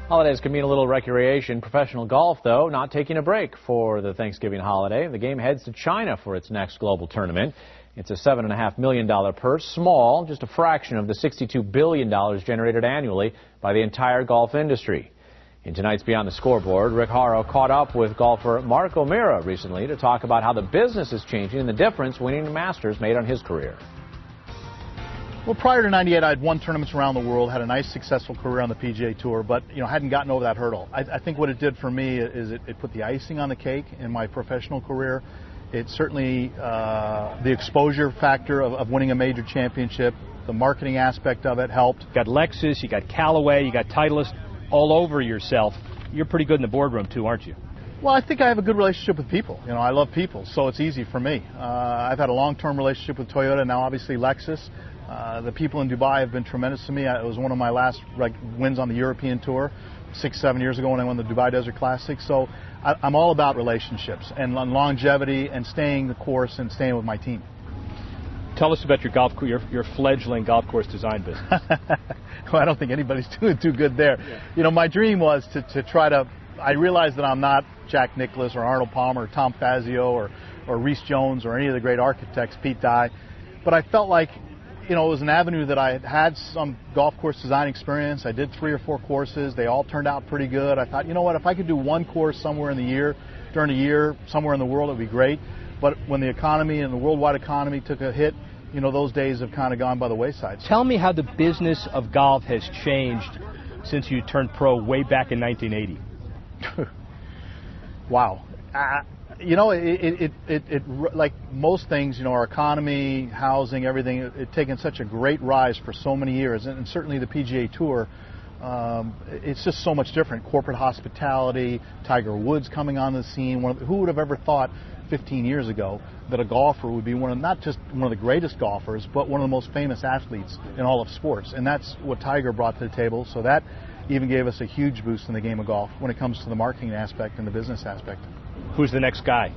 Holidays can mean a little recreation. Professional golf, though, not taking a break for the Thanksgiving holiday. The game heads to China for its next global tournament. It's a $7.5 million purse, small, just a fraction of the $62 billion generated annually by the entire golf industry. In tonight's Beyond the Scoreboard, Rick Horrow caught up with golfer Mark O'Meara recently to talk about how the business is changing and the difference winning the Masters made on his career. Well, prior to '98, I had won tournaments around the world, had a nice, successful career on the PGA Tour, but hadn't gotten over that hurdle. I think what it did for me is it put the icing on the cake in my professional career. It certainly the exposure factor of winning a major championship, the marketing aspect of it helped. You got Lexus, you got Callaway, you got Titleist all over yourself. You're pretty good in the boardroom too, aren't you? Well, I think I have a good relationship with people. I love people, so it's easy for me. I've had a long-term relationship with Toyota, now obviously Lexus. The people in Dubai have been tremendous to me. It was one of my last wins on the European Tour 6-7 years ago when I won the Dubai Desert Classic. So I'm all about relationships and longevity and staying the course and staying with my team. Tell us about your fledgling golf course design business. Well, I don't think anybody's doing too good there. My dream was to try to. I realized that I'm not Jack Nicklaus or Arnold Palmer or Tom Fazio or Rhys Jones or any of the great architects, Pete Dye, but I felt like it was an avenue that I had some golf course design experience. I did 3 or 4 courses. They all turned out pretty good. I thought, what, if I could do one course somewhere in the year, during the year, somewhere in the world, it would be great. But when the economy and the worldwide economy took a hit, those days have kind of gone by the wayside. Tell me how the business of golf has changed since you turned pro way back in 1980. Wow. Like most things, our economy, housing, everything, it's taken such a great rise for so many years, and certainly the PGA Tour, it's just so much different. Corporate hospitality, Tiger Woods coming on the scene. Who would have ever thought 15 years ago that a golfer would be not just one of the greatest golfers, but one of the most famous athletes in all of sports? And that's what Tiger brought to the table. So that even gave us a huge boost in the game of golf when it comes to the marketing aspect and the business aspect. Who's the next guy?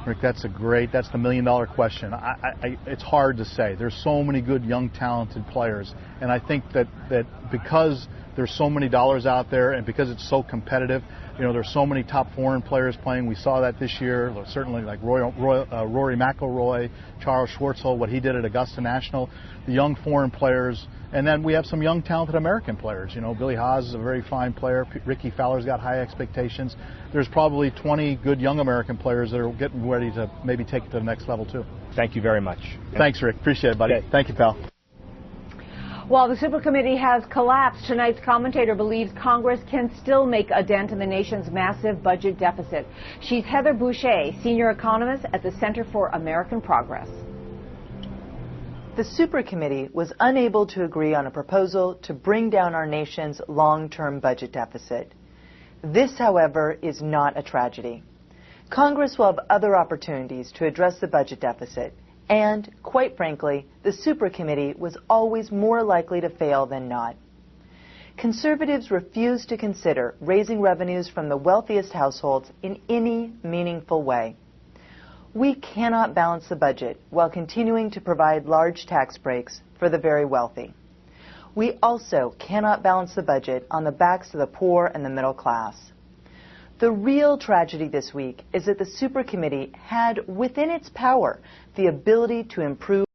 Rick, that's the million-dollar question. It's hard to say. There's so many good, young, talented players, and I think that because there's so many dollars out there and because it's so competitive, there's so many top foreign players playing. We saw that this year, certainly like Rory McIlroy, Charles Schwartzel, what he did at Augusta National, the young foreign players. And then we have some young, talented American players. Billy Haas is a very fine player. Ricky Fowler's got high expectations. There's probably 20 good young American players that are getting ready to maybe take it to the next level, too. Thank you very much. Thanks, Rick. Appreciate it, buddy. Okay. Thank you, pal. While the Super Committee has collapsed, tonight's commentator believes Congress can still make a dent in the nation's massive budget deficit. She's Heather Boucher, senior economist at the Center for American Progress. The Super Committee was unable to agree on a proposal to bring down our nation's long-term budget deficit. This, however, is not a tragedy. Congress will have other opportunities to address the budget deficit, and, quite frankly, the Super Committee was always more likely to fail than not. Conservatives refuse to consider raising revenues from the wealthiest households in any meaningful way. We cannot balance the budget while continuing to provide large tax breaks for the very wealthy. We also cannot balance the budget on the backs of the poor and the middle class. The real tragedy this week is that the Super Committee had within its power the ability to improve